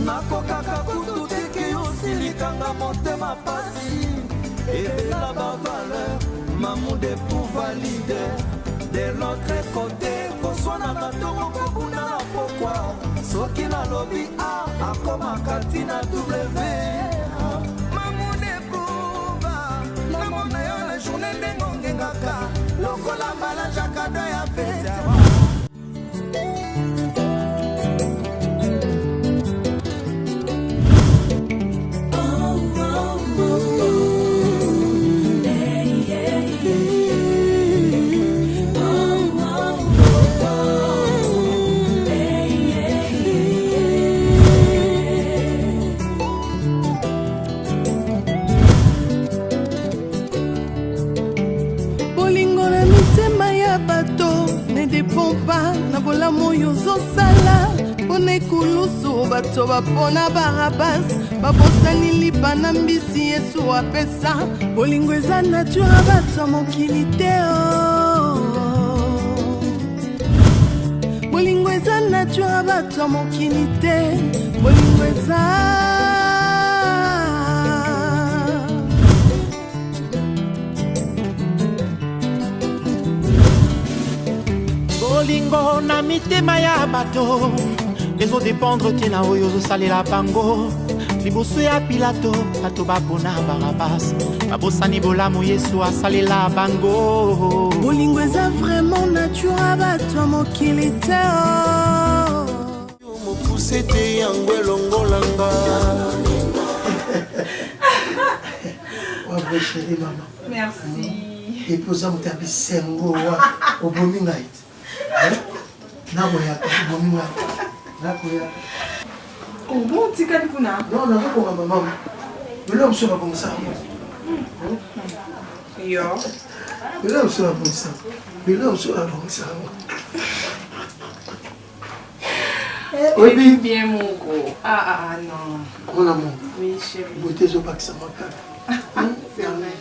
nakokaka kutu teke osilikanga motema pasi ebela bavaleur mamude pour valide de l'autre côté koswana batongo kobuna na pokwa soki nalobi a akomaka ntina w mamude prouva namona yo na journée ndenge ongengaka lokola mbala jakado ya pete. Kulusu bato bapona barabas babosani lipa na mbisi yesu apesa bolingo eza natura bato mokili te bolingo eza natura bato mokili te bolingo eza bolingo na mitema ya bato ezo dépendre tina oyo ozosalela bango liboso ya pilato bato bapona barabas babosani bolamu yesu asalela bango bolingo eza vraiment natura bato mokili te mopuse te yango elongolanga. Wabre chérie maman. Merci. Et pour ça vous avez sengo au bomingaït. Na boyaka bomingaït. Oh bon, tu as dit quoi? Non, non, pas maman. Mais là, on se va comme ça. Yo. Mais là, on se va comme ça. Mais là, on se va comme ça. Oui, bien, mon gros. Ah, non. Mon amour. Oui, chérie. Vous êtes au bac, ça m'a fermé.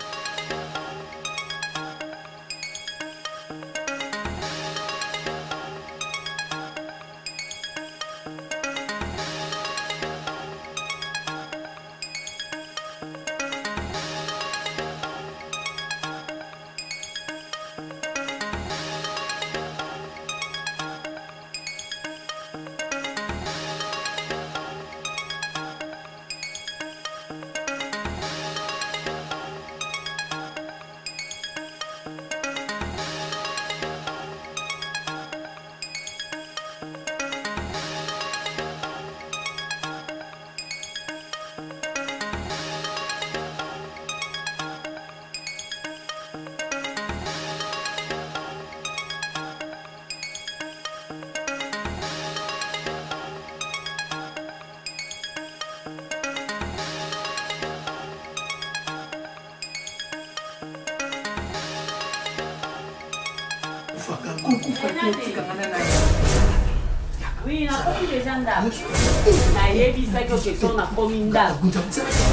Oui, on a compris les gendarmes. On a vu ça que on a commis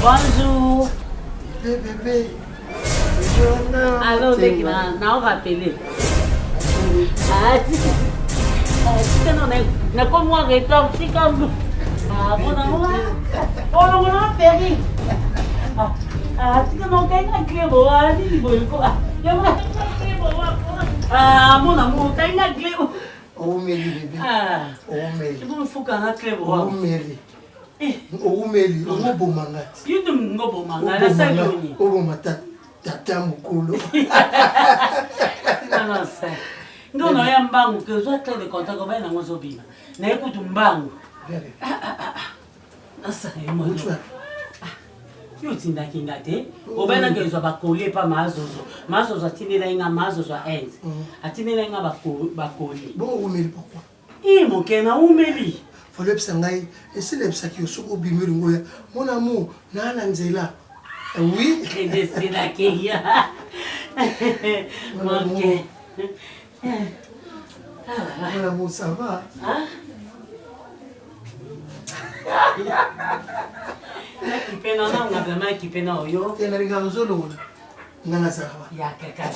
bonjour. Bébé. Allô, les gars, on va appeler. Ah, on a comme moi rétorti comme. Ah, mon amour. Oh, non, non, péri. Ah, tu m'as gagné un clé, voilà, dis quoi. Ah, mon amour, t'as une clé. Oh, Mélie, bébé. Ah. Oh, Mélie. Tu peux me foutre un clé, oh, Mélie. Oh, Mélie. Oh, bon mangati. Tu te me go manga, la salle. Oh, bon matin. Tata mukolo. Non, non, c'est. Non, non, il y a un banc que je dois te contact comme un amour sobima. N'a écoute un banc. Ah, ça est moi. Yo tinda kingate. Obana ke zo ba coller pa mazozo. Mazozo atinela inga mazozo enze. Atinela inga ba coller. Bon, où Mélie pourquoi? Mon kena où Mélie? Fallait que ça aille. Et c'est le sac qui est sur le bimur. Mon amour, nana nzela. Oui. Et c'est là qu'il y a. Mon amour, ça va? Hein? Qui non, on a vraiment qui non, yo. Et la regarde aux autres, on a ça. Il y a quelqu'un.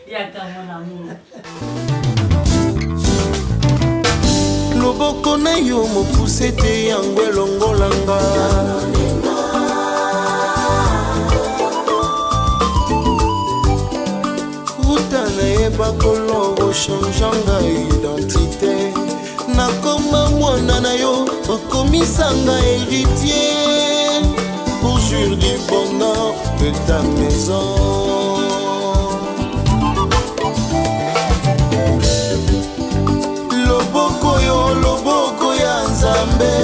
Il y a mon amour. loboko na yo mopuse te yango elongolanga uta nayeba kolongo changeanga identité nakoma mwana na yo okomisanga héritier pour jour du bonheur de ta maison. Loboko ya Nzambe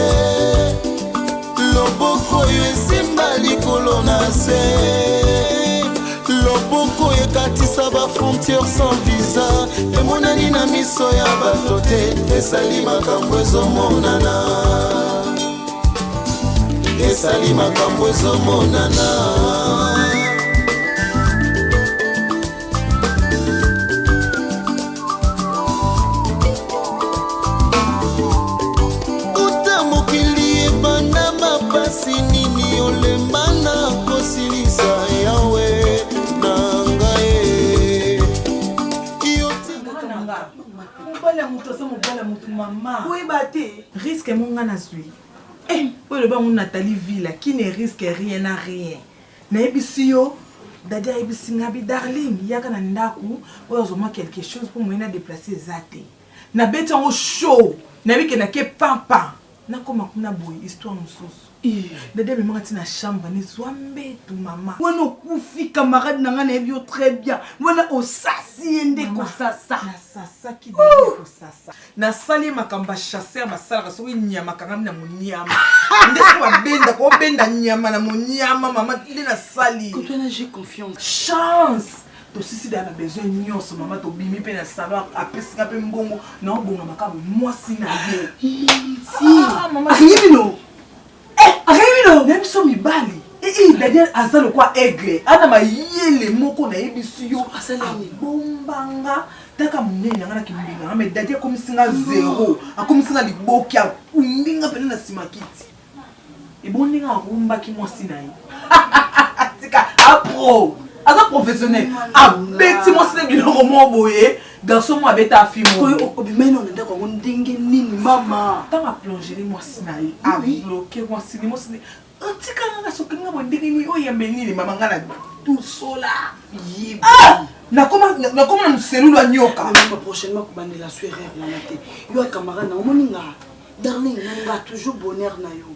loboko yo esimba likolo na se loboko ekatisa bafrontière sans visa emonani na miso ya bato te esali makambo ezomonana esali makambo ezomonana nini olembana kosilisa yawe nangae mobala mutu asa mobala mutu mama oyeba te risque monga na zwi oyo loba ngo Nathalie Villa qui ne risque rien à rien nayebisi yo dadi ayebisi nga bi darling yaka na ndako oyo azoma quelque chose pour moyen na déplacer eza te nabeti yango show nayebike nake pampa nakoma kuna boye histoire mosusu dede me mangati na chambre ne zwambe tu mama wana okufi camarade nanga na ebio très bien wana osasi ende ko sasa na sasa ki dede ko sasa na sali makamba chasser basala so nyama kanga na munyama ndeko babenda ko benda nyama na munyama mama ile na sali ko tona j'ai confiance chance to sisi da na besoin nyonso mama to bimi pe na salon apesika pe mbongo na obonga makabo mwasi na ye mama ngibino Arrêtez-le, même si mi bali. Et d'ailleurs azalo quoi aigle. Ana ma yele moko na yebisu yo asala ni bombanga. Taka munene ngana kimbinga. Mais d'ailleurs comme singa zéro. A comme singa liboki a umbinga pena na simakiti. Et boninga rumba ki mwasi na yi. Tika apro. Aza professionnel. A beti mwasi na biloko mo boye. Garçon moi beta fimo obimene on ndeko ngo ndenge nini mama tanga plonger moi sinayi a bloquer moi sini moi sini antika nga sokinga mo ndenge ni oyembe nini mama ngana tout sola yibi na koma na mselulu anyoka mama prochainement ko bandela soirée na te yo camarade na omoninga darling nga toujours bonheur na yo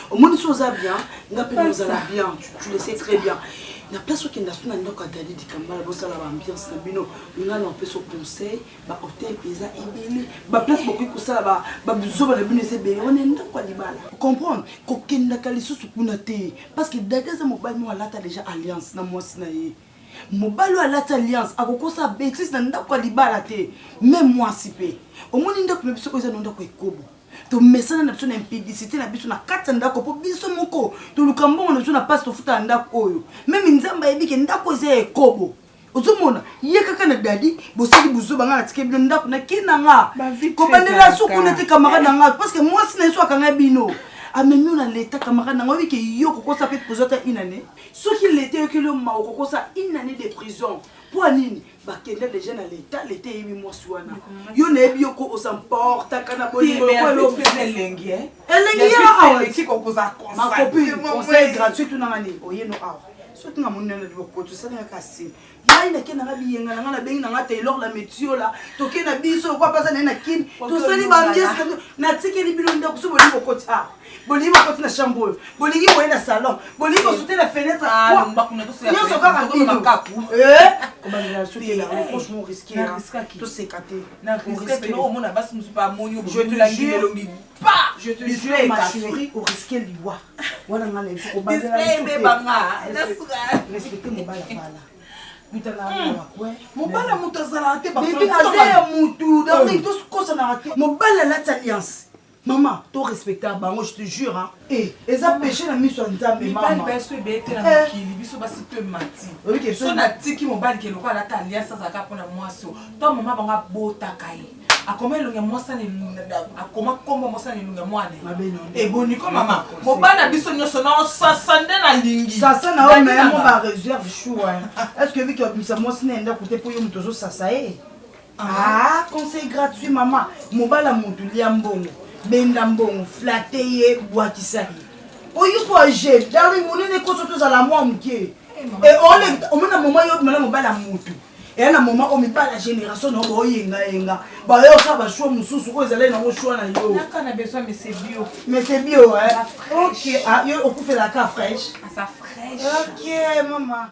omoni soza bien nga pe nous ala bien tu le sais très bien na place où kenda suna ndoko dadi dikambala bosala ba ambiance na bino ngana on peut se conseil ba hôtel eza ebele ba place beaucoup ko sala ba buzo ba bino se be on ndoko libala comprendre ko kenda kalisusu kuna te parce que dadi za mobali mo alata déjà alliance na mwasi na ye mobali alata alliance akokosa bêtise na ndoko libala te même mwasi pe omoni ndoko mebiso ko eza ndoko ekobo to mesana na biso na impédicité na biso na kata ndako po biso moko to lukambo na biso na passe to futa ndako oyo même nzamba yebike ndako ze ekobo ozomona ye kaka na dadi bosali buzo banga na tike bino ndako na kinanga ko bandela suku na te camarade nga parce que moi si na so akanga bino amemi na l'état camarade nga wiki yo kokosa pe prison une année ce qui l'était que le ma kokosa une année de prison pour nini bakende déjà na l'état l'été yemi mwaswana yo na ebi yoko osamporta kana boni ko lo fait lengi elengi ya qui kokoza ma copine conseil gratuit tout na ngani oyeno awa surtout na monene de ko tout ça na kasi ya ina kena ngabi yenga na bengi na ngata ilor la metio la toke na biso kwa pasa na kin to sali ba bies na tike ni bilonda ko subo ni ko ta boli ba ko na chambre boli ki moyen na salon boli ko sauter la fenêtre ba kuna to se yo so ka ko makapu ko ba la sauter la franchement risqué to se cater na risqué no mona basi musu pa monyo je te la guide longi pa je te jure ma chérie au risqué liwa wana ngale ko ba la respecter mon bala bala mobala mutu azala te baza mutu donc to kosa na te mobala la alliance maman to respecter bango je te jure hein eza péché na miso nzambe mama biso ebete na mokili biso basi te mati so na tiki mobali ke lokwa la ta alliance azaka pona mwaso to mama banga botaka ye akoma elonga mwasa ni akoma kombo mwasa ni lunga mwane eboni ko mama mobana biso nyoso na sasande na lingi sasa na o mais mo ba réserve chou est-ce que vu que misa mwasi nenda côté pour yo mutozo sasa Ah, conseil gratuit, maman. Mobala Moudoulia Mbongo. Benda Mbongo. Flatteye, Boakisari. Oh, you pour j'ai. Darling, on est tous à la moitié. Et on a un moment où on a mobala Moudou. Et à un moment où on a la génération de Yenga. Bah, ça va choisir mon sous-sous. Ils allaient dans le choix. On a besoin, mais c'est bio. Mais c'est bio, hein. Ok. Ah, on peut faire la carte fraîche. Ça fraîche. Ok, maman.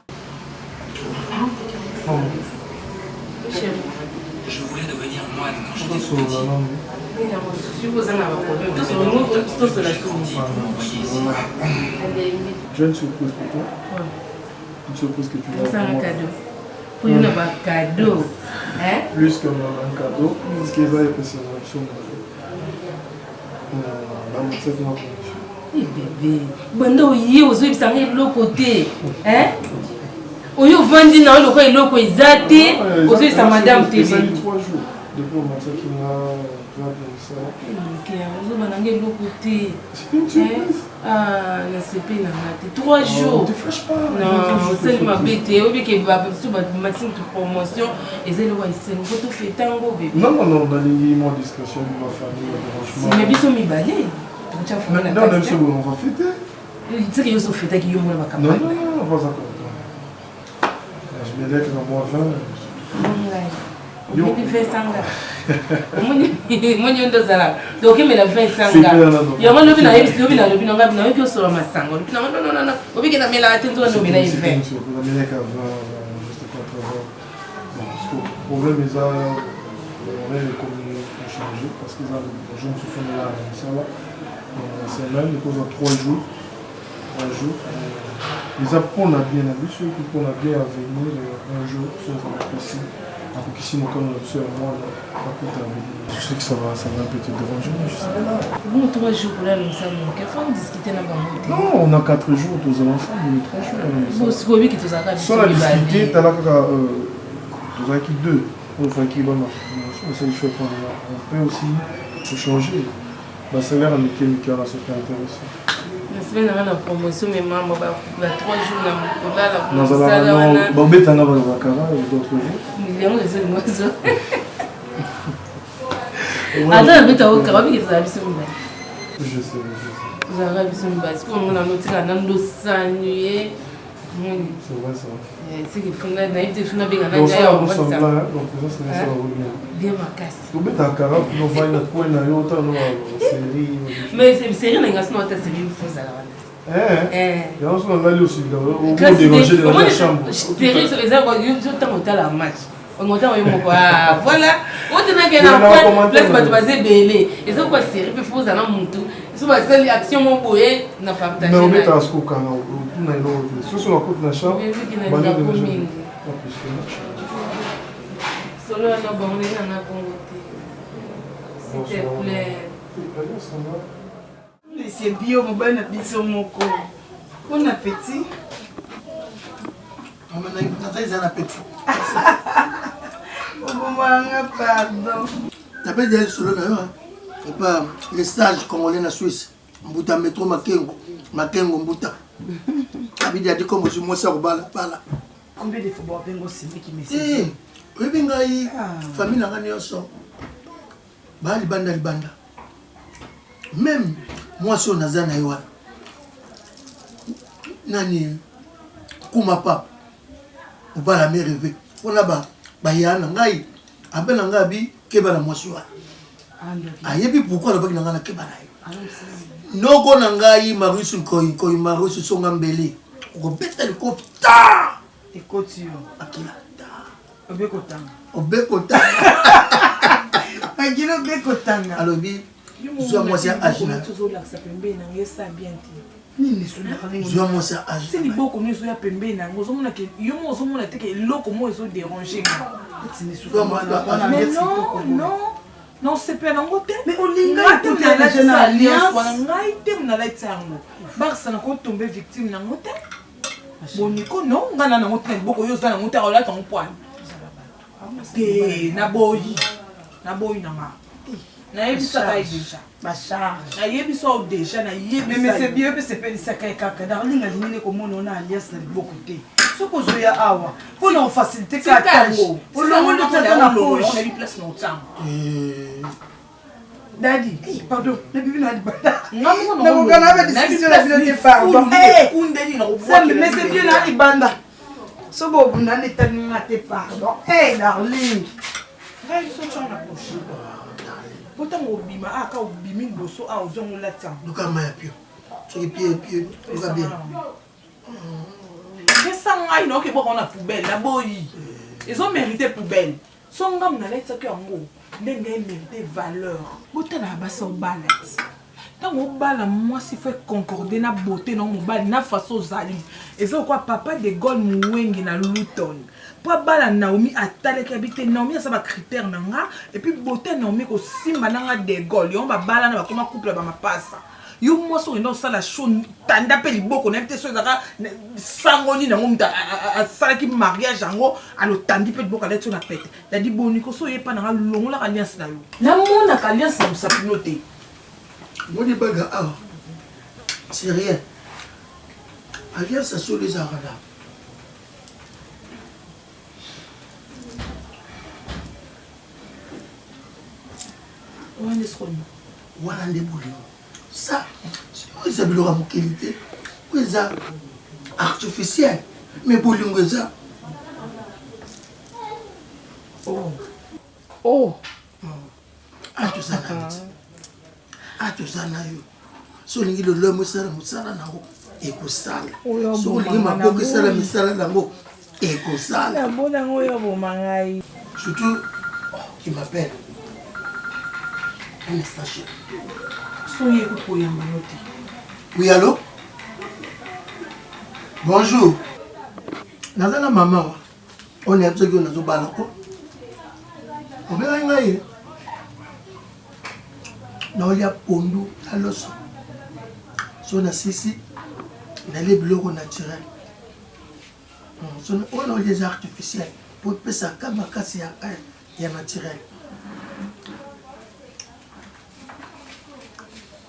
Je voulais devenir moine quand j'étais petit. J'ai une surprise pour toi. Une surprise que tu vas faire un cadeau. Pour un cadeau. Hein? Plus qu'un cadeau, ce qui est vrai, c'est une option. Bébé. Bando, il y a aussi de l'autre côté. Hein? Oyo vandi na loko eloko ezate ozo sa madame TV. Ça a eu 3 jours depuis au matin qu'il m'a fait ça. OK, ozo bananga eloko te. C'était une surprise. Ah, na CP na maté 3 jours. Ne te fâche pas. Non, c'est ma bête. Obi ke ba so ba maxime de promotion ezelo wa isengo photo fetango bébé. Non, dans l'élément discrétion de ma famille, franchement. Mais biso mi balé. Non, même si on va fêter. C'est que yo so fêter ki yo mo ba Non, pas encore. Je me dis que dans moi 20. Yo. Il fait sanga. Moi ni ndo zala. Donc il me la fait sanga. Yo mo lobi na yebi lobi na nga yo so ma sanga. Non. Obi ke na me la atento no me na yebi. La mine ka 20 juste 80. Bon, le problème est ça on a changé parce que ça les gens se font là ça va. C'est même il cause 3 jours. 3 jours. Les apprendre à bien habitué, puis qu'on a bien à venir un jour, ça va être possible. Alors qu'ici, moi, comme on observe, moi, je sais que ça va un peu te déranger, mais je sais pas. Bon, 3 jours pour là, nous sommes. Quelle fois on discutait là-bas? Non, on a 4 jours, tous ensemble, mais 3 jours. Bon, c'est quoi qui tous arabes? Soit on a discuté, tu as là, tous as qui 2. On fait qui va marcher. C'est le choix qu'on a. On peut aussi changer. Le salaire en Mickey, là, c'était intéressant. La semaine dernière, la promotion, mes mamans, 3 jours, la promotion. Bon, mais tu en as dans la cara et d'autres jours. Millions de oiseaux. Attends, mais tu as au carabin qui est à Bissumba. Je sais. Vous avez à Bissumba. Parce qu'on a noté la nando s'ennuyer. C'est vrai, ça. C'est qu'il faut la naïveté, il faut la bien. Donc, ça, on s'en va, donc ça va revenir. Bien ma casse. Tu mets ta cara, puis on va y aller pour une autre série. Mais c'est série, on a gagné notre série, il faut ça là. Et ensuite, on va aller aussi au bout déranger dans la chambre. Série, c'est les arbres, il y a tout le temps au la match. On entend voilà. On a gagné un point, place pas de baser belé. Et ça, quoi, série, il faut ça dans mon tout. Si vous avez l'action, mon boé, n'a pas partagé. Mais on met à ce qu'on a une autre. Si on a côté de la chambre, on va aller déjà. Solo à la bonne, on a convoqué. S'il te plaît. C'est bio, mon bon appétit, mon corps. Bon appétit. On a un appétit. Pardon. T'appelles déjà solo d'ailleurs. Et pas les stages congolais en Suisse. Mbuta métro Makengo Mbuta. Abidi a dit comme je moi ça au bal là. Combien de fois bengo c'est qui me dit? Oui bingai famille na ngani yoso. Bali banda libanda. Même moi si on a zana yoa. Nani kuma pa. Ou ba la mère rêver. On a ba yana ngai abena ngabi keba na mwasi wa. Ayebi pourquoi le baki nanga na keba na yo. Noko nangai Marius koi Marius songa mbele. Ko beta liko ta. Ekoti yo. Akila ta. Obekotanga. Akila obekotanga. Alors bi zo mwasi ajina. Nini sona zo mwasi ajina. C'est liboko nous zo ya pembe na ngozo mona ke yo mo zo mona te ke loko mo zo déranger nga. Mais non, c'est pas un côté. Mais on linga écouter la jeune alliance. On a été dans la tango. Barça n'a pas tombé victime d'un côté. Boniko non, on a un côté beaucoup yo za un côté là ton point. Na boy nanga. Na yebi ça ka déjà. Bachar. Na yebi ça déjà na yebi. Mais c'est bien c'est pas ça ka kaka. Darling a liné comme on a alliance na beaucoup côté. Ce que je awa. Pour nous faciliter que tango. Pour le monde de la poche. On a mis place dans le temps. Daddy, pardon, le bébé n'a pas. Non, on avait discuté la vie de pardon. Mais c'est bien là, il banda. So bon, on a été terminé pardon. Hey, darling. Regarde, ils sont dans la poche. Pourtant, on bima, ah, quand on bimi, on so a aux ongles là-dedans. Nous quand même pied. Tu pied, on va bien. Mais ça, on a bon, on a poubelle, la boy. Ils ont mérité poubelle. Son gamme n'a pas été en haut. Mais ils ont mérité valeur. Beauté la base au ballet. Tant au bal, moi, si fait concorder na beauté dans mon bal, na façon zali. Et ça, quoi, papa de Gol Mouengi na Luton. Pour bal Naomi à Tale qui habite Naomi, ça va critère nanga. Et puis beauté Naomi ko simba nanga de Gol. Yon ba bal na ba comment couple ba ma passe. Yo moi so ino sala show tanda pe liboko na peut-être so zaka sangoni na ngomta a sala ki mariage ango alo tandi pe liboko na tona pete. Dadi boniko so yepa na longo la alliance na yo. Na mona alliance na musapinote. Moi des bagarres, ah, c'est rien. Alliance ça sur les arabes. On est sur nous. Voilà des boulons. Ça, c'est un boulot à mon qualité. C'est artificiel. Mais boulons c'est ça. Oh. Ah tout ça là. Ah tout ça là yo. So lingi le lomo sala musala nango ekosala. So lingi maboko sala misala nango ekosala. Na bona ngoyo bo mangai. Surtout qui m'appelle. Anastasia. Soyez pour y manoté. Oui, allô? Bonjour. Nazana maman. On est absolument dans le balcon. On va y aller. Non, il y a Pondo à l'os. On a ici, on a les blocs naturels. On a les artificiels. Pour que ça, comme il y a naturel.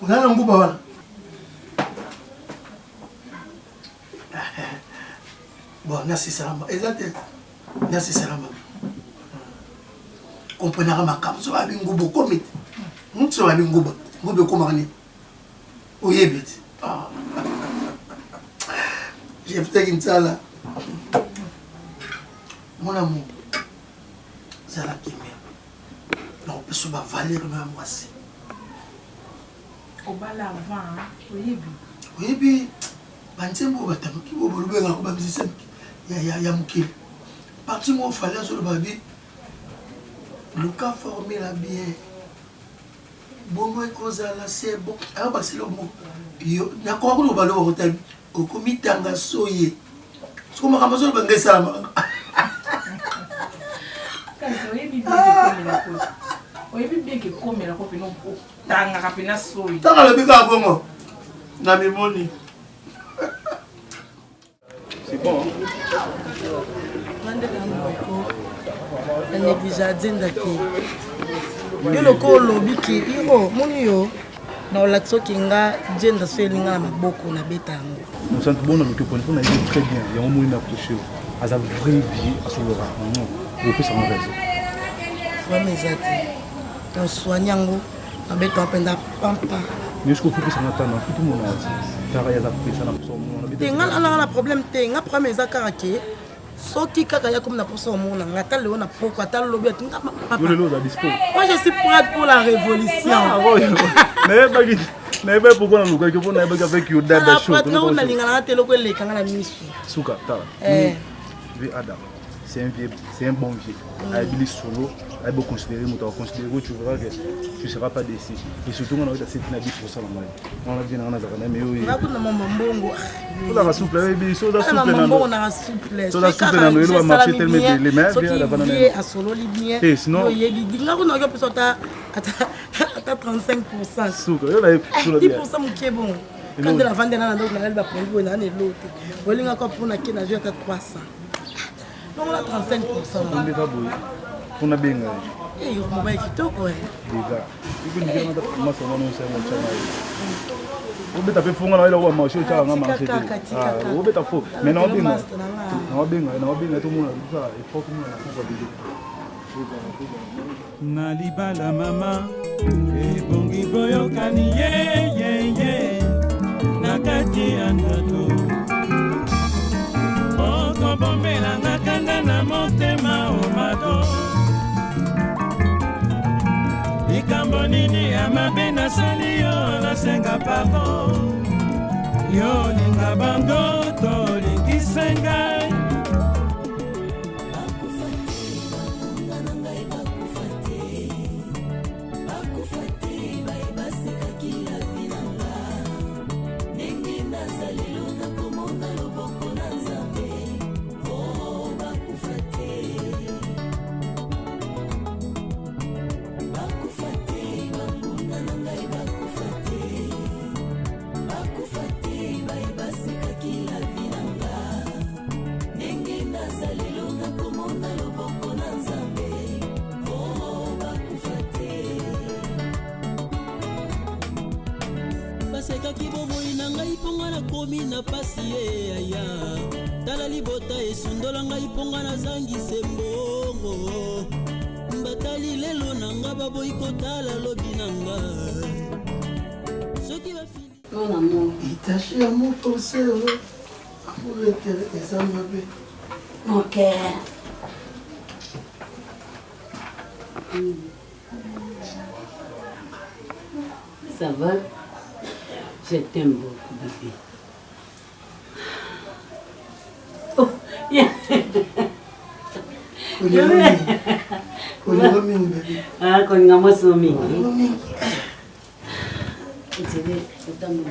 On a un bout de bon, merci Salama. Exact. Merci Salama. Comprenez ma cam. Ça va bien goûter comme it. Ça va bien goûter comme on est. Oui, vite. J'ai fait une salle. Mon amour, c'est la qui m'aime. Non, on peut se valer comme moi aussi. Au bal avant, oui, oui, oui. Bantembo batamuki bo lubenga ko bamzisa ya mukili. Parti mo fallait sur le babi. Le cas formé la bien. Bon moi causa la c'est bon. Ah bah c'est le mot. Yo na ko ko ba lo hotel. Ko komitanga soye. Siko makamazo bangesa ma. Kaso yebi bien que la cause. Oyebi bien que comme la copine non po. Tanga kapina soye. Tanga le bika bongo. Na mimoni. C'est bon. On est déjà d'indaki. Yo loko lobi ki iro moni yo na olatso kinga jenda swelinga na maboko na betango. On sent bon avec le point on a dit très bien il y a un moment approché à sa vraie vie à son aura non vous pouvez s'en raison. Wa mezati. On soignango na beto apenda pampa. Mais je comprends que ça n'attend tout le monde a car il y a ça na pour son tenga ala problème tenga problème ezaka ke soki kaka ya comme na poso mona ngata le na poko ata lobi atinga papa moi je suis prête pour la révolution mais pas pourquoi na luka que pour na avec you dada show non na linga na telo ko le kanga na misu suka tala vi adam c'est un bon vieux il solo il faut considérer tu verras que tu seras pas déçu et surtout on a eu cette nabi pour ça on a bien on a zakana mais oui na kuna mama mbongo on a souple bi so da souple na mbongo na souple so da souple na no marché tellement de les mains bien la banane a solo li bien et sinon il dit nga kuna yo peut ata 35% suka yo la 10% mukie bon quand de la vente na ndo na ba pour na ne lote bolinga ko pour na kina je ata 300 non on a 35%. On est pas beau. On a bien. Eh, on va quitter quoi. Les gars, il faut nous dire moi ça va nous faire mon channel. obeta pe fonga na ile wa marché cha nga marché obeta fo mais na obinga to mona ça il faut que mona ko bidi na libala mama ebongi boyokani ye na kati ya ndako okobombelanga kanda na motema omado likambo nini ya mabe nasali yo nasenga pardon yo linga bandoto lingisenga basekaki bomoi na ngai mponga nakomi na pasi ye aya tala libota esundola ngai mponga nazangise mbongo batali lelo na nga baboyi kotala lobi na nga soki bafili mon amour itache ya moforce amoletere eza mabe mon cœur ça va. Je t'aime beaucoup, bébé. Oh, yeah. Ah, quand on a moi son mingi.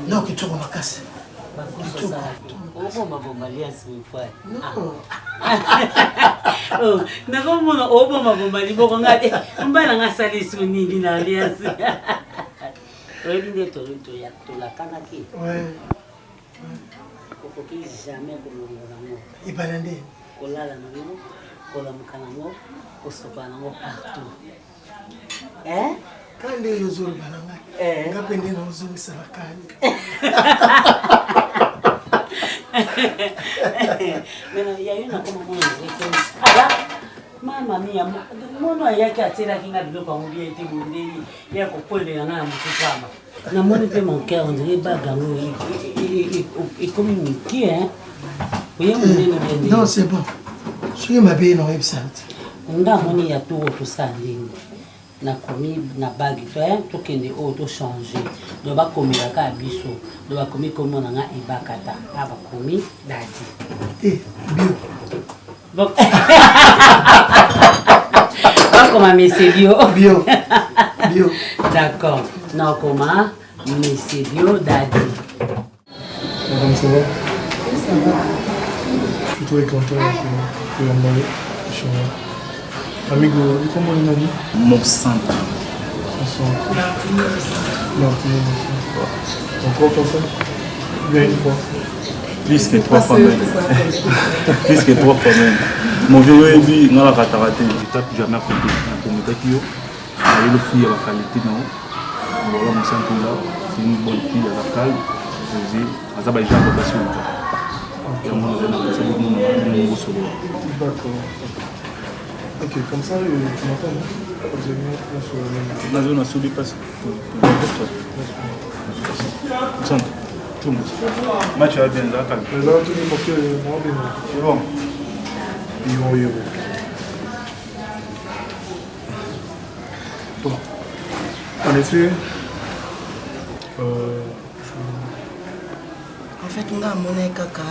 Non, que tu m'as cassé. Obo mabombalia simfai. Oh, na como no obo mabombali boko ngate. Mbana ngasali sunini na alias. Oui, tu la kanaki. Ouais. Kokoki jamais kolongolango. Ibalande. Kolala nango, kolamukanango, kosopanango partout. Eh? Kande yozuru bananga. Ngapende na uzuru sabakani. Mais il y a une comme moi. Mama mia, mono yake atela kinga biloko ngobia ete bondeli ya kopole na mutupama. Na moni pe mon cœur on dirait bagango et communiquer hein. Oui, non, c'est bon. Je suis ma belle website. Nga moni ya to sanding. Na komi na bagi to hein, to kende o to changer. Do ba komela ka biso. Do ba komi komo na nga ibakata. Aba komi dadi. Bio. Bon. Comment monsieur bio? Bio. Bio. D'accord. Non, comment monsieur bio dadi. Madame, ça va? Ça va. Je suis très content que vous m'ayez chez moi. Amigo, comment on a dit? Mon centre. Martine. Encore comme ça? Bien une fois. Plus que 3 fois même. Plus que 3 fois même. Mon vieux est dans la cataracte. Je tape jamais à côté. Pour me dire qu'il y a le fille à la qualité. Voilà mon centre là. C'est une bonne fille à la calme. Je dis, ça va être un peu passion. D'accord. Ok, comme ça, tu m'entends, non? La zone a soulevé pas. Centre. Match va bien, là, calme. Là, tout le monde parce que moi, bien. C'est bon. Ils vont y aller. Bon. En effet, en fait, on a mon kaka.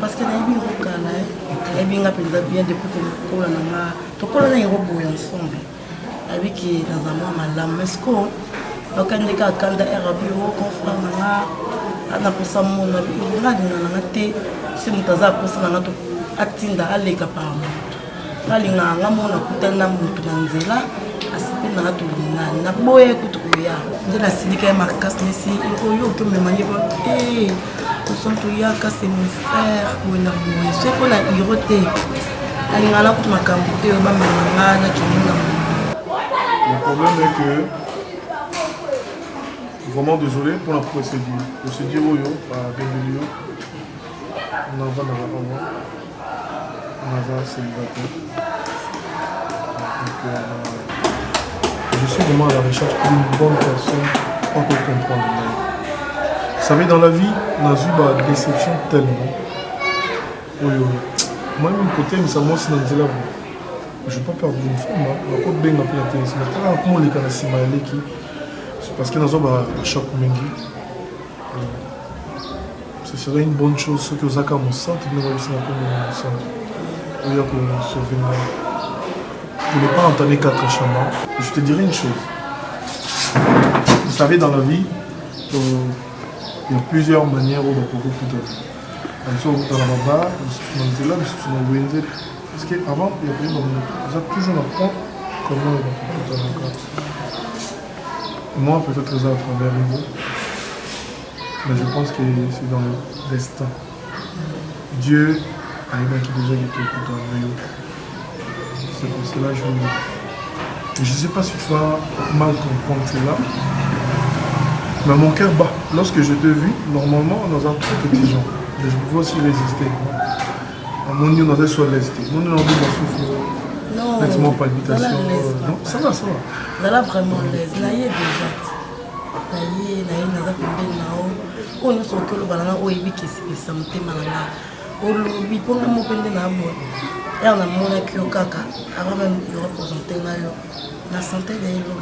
Parce que les bien depuis que nous ensemble. Avec dans un mois, madame Mesco. Donc, on a quand bureau, confrère, on a pour ça, on a dit, si nous avons pour ça, atinda aleka pamo nalinga ngamo na kutana muntu nanzela asipe na to na boye kutukuya ndela silika makasi nesi oyo to memanye ba kusonto ya ka c'est mon frère wena boye c'est pour la irote nalinga la kutu makambo te ba menanga na kimuna. Le problème est que Vraiment désolé pour la procédure. Procédure où à Bengelio. On en va dans la revue. On en va célibataire. Je suis vraiment à la recherche d'une bonne personne pour comprendre. Vous savez, dans la vie, on a eu des déceptions tellement. Oui. Moi, mon côté, mais ça m'a aussi dans le je ne vais pas perdre une femme. Je ne vais pas bien appeler la télé. C'est parce que nous avons un choc. Ce serait une bonne chose ce que vous avez mon centre. Nous avons aussi un centre. Pour ne pas entendre 4 chambres. Je te dirais une chose. Vous savez, dans la vie, il y a plusieurs manières où on peut couper. Parce qu'avant, il y a toujours un point comment on peut couper. Moi, peut-être ça à travers vous. Mais je pense que c'est dans le destin. Dieu a aimé qui déjà été écouté en Rio. C'est pour cela que je ne sais pas si tu vas mal comprendre cela. Mais mon cœur bat. Lorsque je t'ai vu, normalement, dans un très petit genre. Mais je pouvais aussi résister. Mon Dieu, nous soit resté. Mon Dieu, nous souffle. Non, nettement palpitation. Non, ça va. Là vraiment l'aise. Là, il y a déjà. Là, il y a on est sur le banana ou il qui se sentait malade. On lui prend mon peine de l'amour. Et on a mon accueil au caca. Avant même de représenter la santé des gens.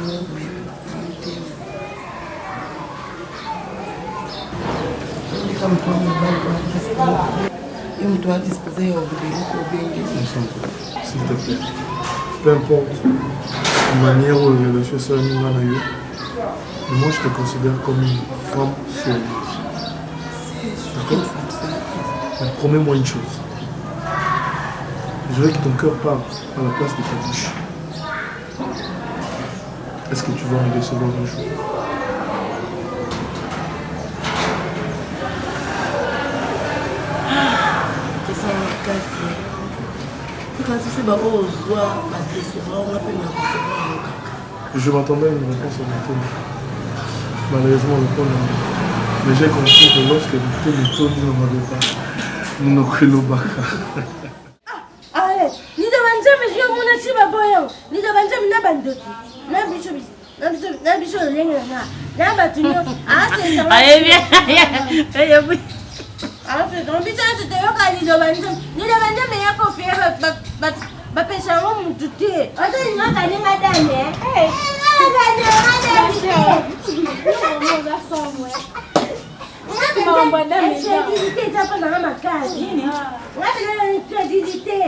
Comme toi, on doit disposer au s'il te plaît. Peu importe la manière où les choses sont mises en œuvre, moi je te considère comme une femme sérieuse. Mais promets-moi une chose. Je veux que ton cœur parle à la place de ta bouche. Est-ce que tu vas me décevoir un jour? Je m'attendais à une réponse à mon tour. Malheureusement, mais j'ai compris que lorsque le tour ne m'avait pas, nous n'avons que le baka. Allez, ni de banjame, je vais mon achiba boyo. Ni de banjame, na bandoki. Na bichobi. Na bicho lenga na. Na batunyo. Ah, c'est ça. Allez, viens. Ah, c'est donc bizarre, c'était au cas ni de banjame. Ni de banjame, il y a qu'au faire bapesha ngo mututi. Oto ni ngakani ngadane. Eh, ngakani ngadane. Ngo ngasomwe. Crédibilité, ça passe dans ma case. Crédibilité.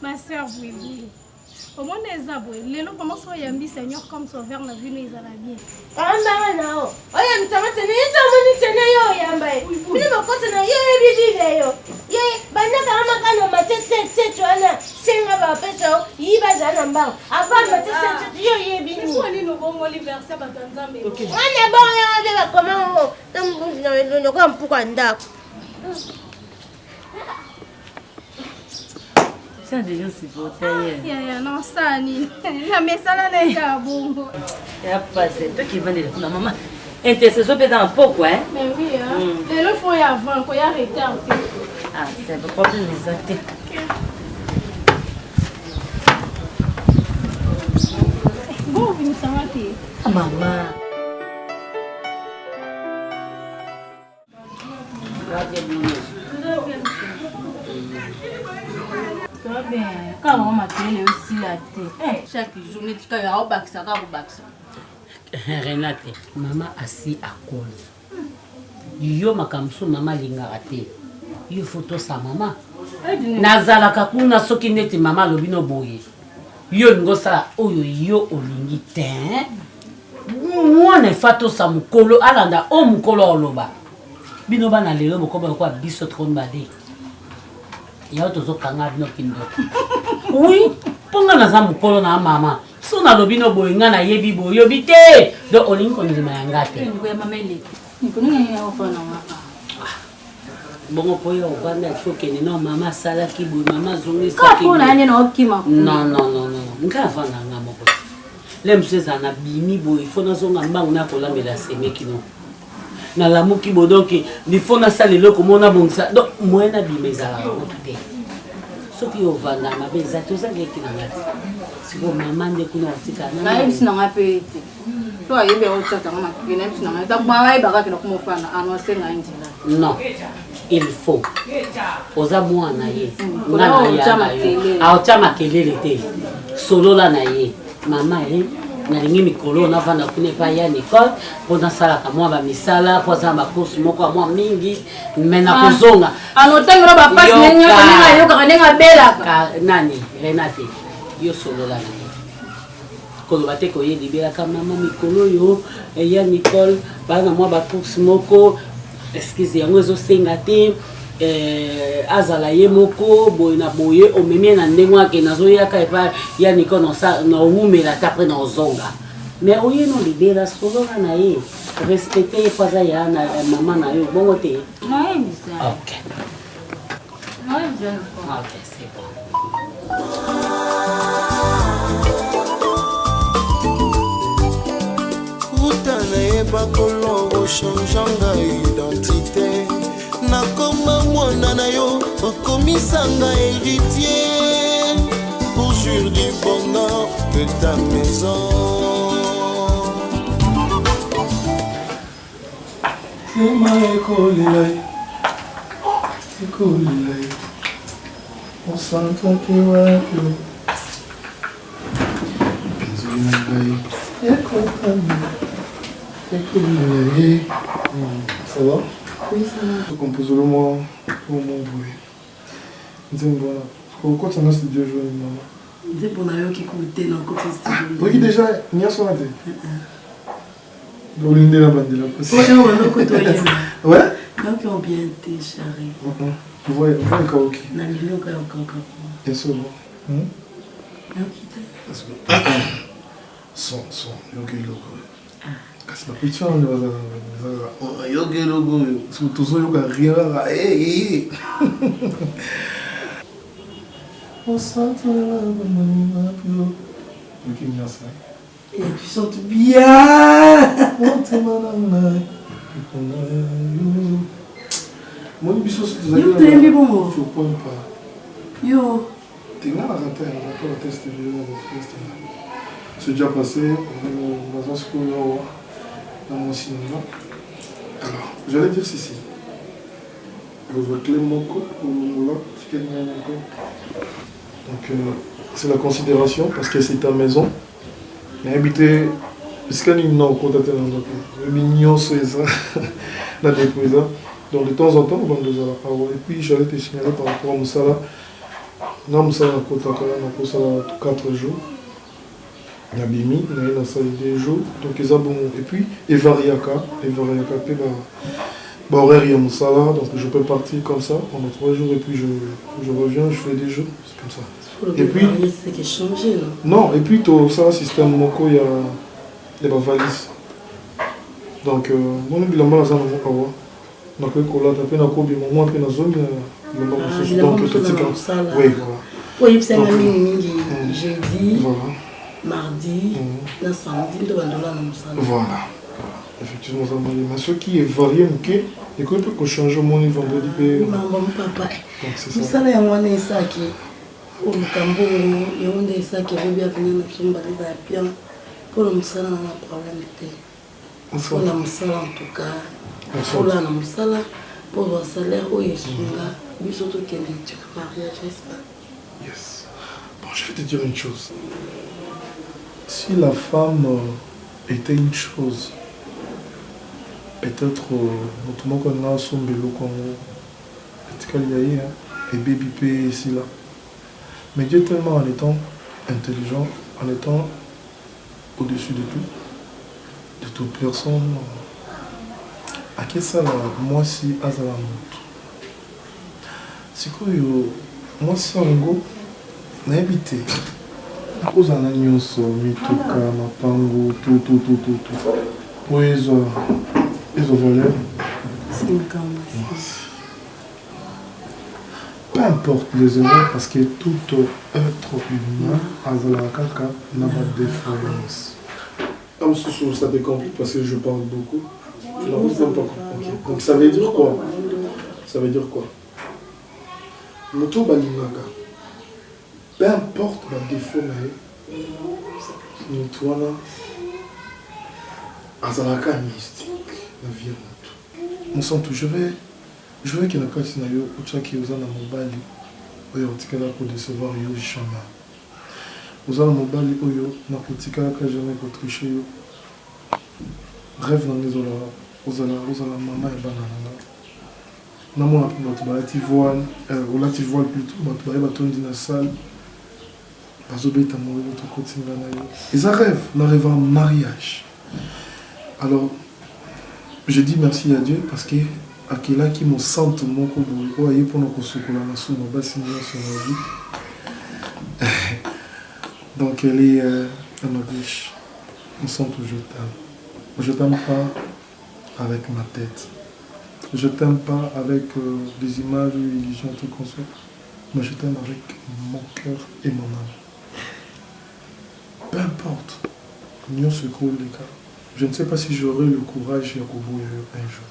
Ma soeur, oui. Au moins, les arbres, les loups commencent à y Seigneur comme sauveur, la vie nous a bien. Non, ça, ni. Jamais ça n'est pas bon. Il y a pas c'est qui vend la maman. Intercession peut dans pourquoi hein? Mais oui, les le font y avant, qu'on y arrêté. Ah, c'est le problème des actes. Bon, vous ça va qui? Ah maman. Ça va bien. Quand maman télé aussi la tête. Chaque journée tu as au baksa ka baksa. Renate, maman assis à col. Yo makamso maman linga raté. Yo photo sa maman. Nazala kakuna soki neti maman lobino boye. Yo ngosa oyo yo olingi ten. Mwana fato sa mukolo alanda o mukolo oloba. Bino bana lelo bokoba kwa biso tron bade. Ya tozo kanga bino kindo. Oui, ponga na za mukolo na mama. So na lobino boye nga na yebi boye yo bite. Do olingi ko nzima yangate. Ngoya mama ele. Nikoninga ya ofana mama. Bongo poyo ovanda il faut que non mama sala ki boye mama zongi sa ki. Ko na nene na okima. Non. Nga vana nga moko. Lem seza na bimi boye faut na zonga mbangu na kolambela semeki no. Na lamuki bodoki ni faut na salelo ko mona bongsa. Donc moi na bimeza la okite. Soki ovanda mabeza tozange ki na ngati. Siko mama nde kuna atika na. Na yebisi na ngapete. To ayebe o tata ngama kina yebisi na ngata mwa ayeba ka kina kumofana anose nga ndila. Non. Il faut. Oza mwana ye. Ngana ya. Aocha makelele te. Solo la na ye. Mama ye. Nalingi mikolo na vanda kune pa ya Nicole pona sala ka mwa ba misala poza ba course moko mwa mingi mena kozonga. Anotangro ba passe nyenyo kana yo ka nenga bela. Nani Renate. Yo solo la na ye. Kolo bate ko ye libera ka mama mikolo yo ya Nicole ba na mwa ba course moko. Excuse yango ezo senga te azala ye moko boye na boye omemie na ndenge wake nazoyaka epa ya niko na umela ta après na ozonga mais oye no libera solola na ye respecte ye paza ya na mama na yo bongo te na yebisa. OK Na yebisa. OK c'est bon. Nayeba kolongo changeanga identité nakoma mwana na yo okomisanga héritier pour jour du bonheur de ta maison. Sema ekolilai osanta te wapi penzoli na ngai ekotami. Ça va? Oui, ça va. Je compose le mot pour mon bruit. Dis-moi, pourquoi tu as un studio joué, maman? C'est pour nous qui écoutent dans le côté studio. Oui, déjà, il y a son athée. Donc, l'une de la bande de la poste. Ouais? Donc, ils ont bien été charrés. Vous voyez un karaoké? Non, il y a un karaoké. Bien sûr. Parce que. Son, yoga logo. Kasi ba picha ndio waza yoga logo tuzo yoga ria on sent la pio qui me ça et tu sens bien on te manana moi biso tu yo t'aimes bon tu prends pas yo t'es là à la test c'est déjà passé dans un school dans mon cinéma. Alors, j'allais dire ceci. Vous voyez Clémoko ou là, donc c'est la considération parce que c'est ta maison. Mais habiter, est-ce qu'il y a une non côté le mignon c'est ça, la déprise. Donc de temps en temps, on va nous avoir parole. Et puis j'allais te signaler par rapport à Moussala. Non, Moussala côté on a ça 4 jours. Nabimi, on a eu dans ça 2 jours. Donc ils ont bon. Et puis Evariaka puis horaire il y a Moussala, donc je peux partir comme ça pendant 3 jours et puis je reviens, je fais des jours, c'est comme ça. Et puis c'est qui changé là. Non, et puis tout ça système moko il y a des valises. Donc mon bilan là ça va voir. Donc là tu peux na kobi moment puis na zone donc petit comme ça. Oui, voilà. Oui, c'est un mingi jeudi. Voilà. Mardi, le samedi, de Bandola dans Moussala. Voilà. Effectivement, ça m'a dit. Mais ce qui est varié, et qu'on peut changer mon niveau vendredi. Maman, papa. Moussala, il y a un ça qui au Cambo, il y a un ça qui est bien venu dans son balai bien. Pour le Moussala, on a un problème. Pour le Moussala, en tout cas. Pour le Moussala, pour le salaire, où il y a un gars, il y a un mariage, n'est-ce pas? Yes. Bon, je vais te dire une chose. Si la femme était une chose, peut-être notamment qu'on a son bélo Congo, et baby P ici là. Mais Dieu tellement en étant intelligent, en étant au-dessus de tout, de toute personne, à quel ça là, moi si Azala monte. C'est quoi moi si en gros, n'a évité. À cause d'un agneau, mituka, mapango, tout. Pour les voleurs. Peu importe les erreurs, parce que tout être humain a n'a pas de défaillance. Ça te complique parce que je parle beaucoup. Je n'en même pas compris. Donc ça veut dire quoi? Ça veut dire quoi? Moto balinaka. Peu importe le défaut, nous tournons à la mystique, la vie. Nous sommes tous. Je vais qu'il y ait un scénario où tu as qui est dans mon bali, où il y a un pour décevoir yo chama. Vous avez mon bali où il y a un petit cas que jamais pour tricher. Rêve dans les ola, vous allez maman et banana. Non, moi, tu voile plutôt, tu vas dans la salle. Ils arrivent en mariage. Alors, je dis merci à Dieu parce que Akila qui me sente mon kobo, voyez pour nous soukola na sous ma basse sur la vie. Donc elle est à ma gauche. On sent que je t'aime. Je t'aime pas avec ma tête. Je t'aime pas avec des images ou des illusions, tout comme ça. Mais je t'aime avec mon cœur et mon âme. Peu importe, nous se coule les cas. Je ne sais pas si j'aurai le courage de couvrir un jour.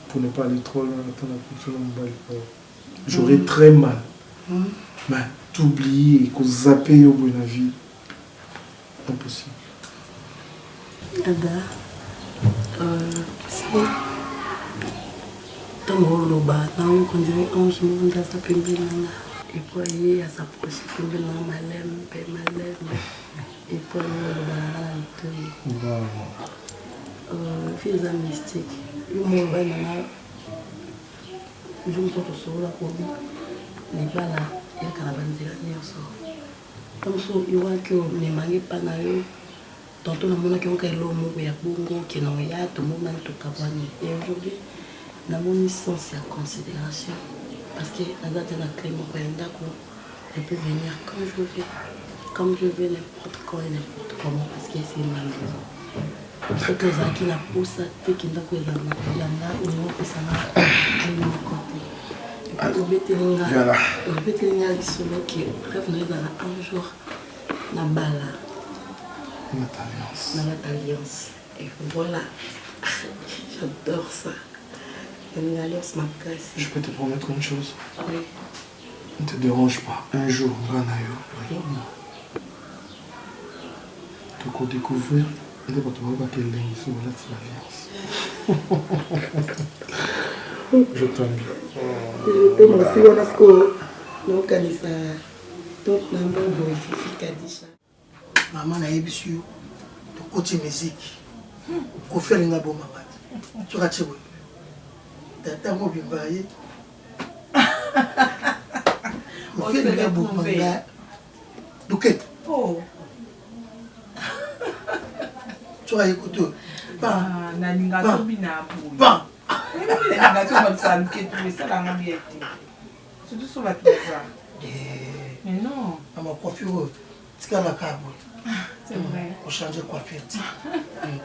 Pour ne pas aller trop loin, j'aurai très mal. Mais t'oublier et qu'on zappe au bout de la vie, impossible. Ada, c'est ton rôle au bas, on conduit 11 mois dans sa pimbilana. Et puis il a s'approché pimbilana, malem, pe malem. Et puis il a le fils mystique. Je me suis dit que il y a pas tantôt, on a et aujourd'hui, on a mon sens en considération. Parce que la date de la clé, je peux venir quand je veux, comme je veux, n'importe quand et n'importe comment, parce que c'est ma maison. C'est que ça qui n'a pas ça, qui n'a pas ça, il y en a une autre qui s'en a à mon côté. Et puis, on peut tenir solo qui rêve de un jour, la balle. Notre alliance. Et voilà, j'adore ça. Une alliance m'a cassé. Je peux te promettre une chose. Oui. Ne te dérange pas. Un jour, Ranayo. Tu vas découvrir. Il ne va pas quelle ligne sur l'alliance. Je t'aime bien. Je t'aime aussi. Parce que nous connaissons tout le monde de Fifi Kadisha. Maman a ébi sur le côté musique. Qu'on fait les nabos maman. Tu vas te voir. Tata mo bimbaye. On fait les nabos maman. Douket. Oh. Tu vas écouter. Bah, naninga to binabu. Bah. Naninga to batsalu ke tu ça la ngamiete. Surtout sur la plaza. Mais non. À ma coiffure. C'est qu'à la cabo. C'est vrai. On change de coiffure.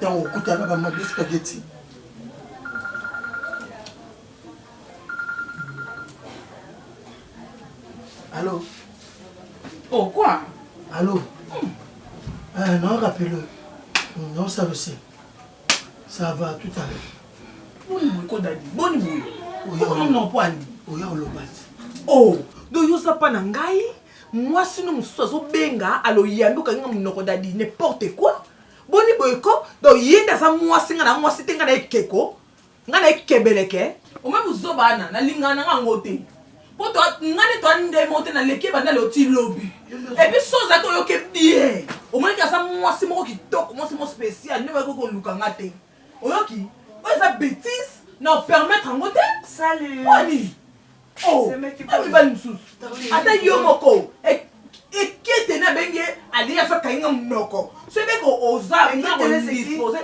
Tant on coûte à la maman de spaghetti. Allô? Oh, quoi? Allô? Non, rappelle-le. Non, ça aussi. Ça va tout à l'heure. Bonne Kodadi. Bonne boule. Non, pas ni. Oya olobat. Oh, donc yo ça pas nangai. Moi sinon musozo benga alo yandu kanga munoko dadi n'importe quoi. Boni boyko donc yenda sa moi singa na moi sitenga na ekeko. Nga na ekebeleke. O même zobana na lingana nga ngote. pour toi ngane toi ndemonter na leki banda le ti lobby et puis soza ko yo ke bien au moins que ça moi c'est moi qui toque moi c'est mon spécial ne va ko luka ngate oyoki ça bêtise non permettre en côté salut wani oh c'est va nous sous ata yo moko et qui tena benge ali ya fa kainga mnoko c'est be ko oza na ko disposer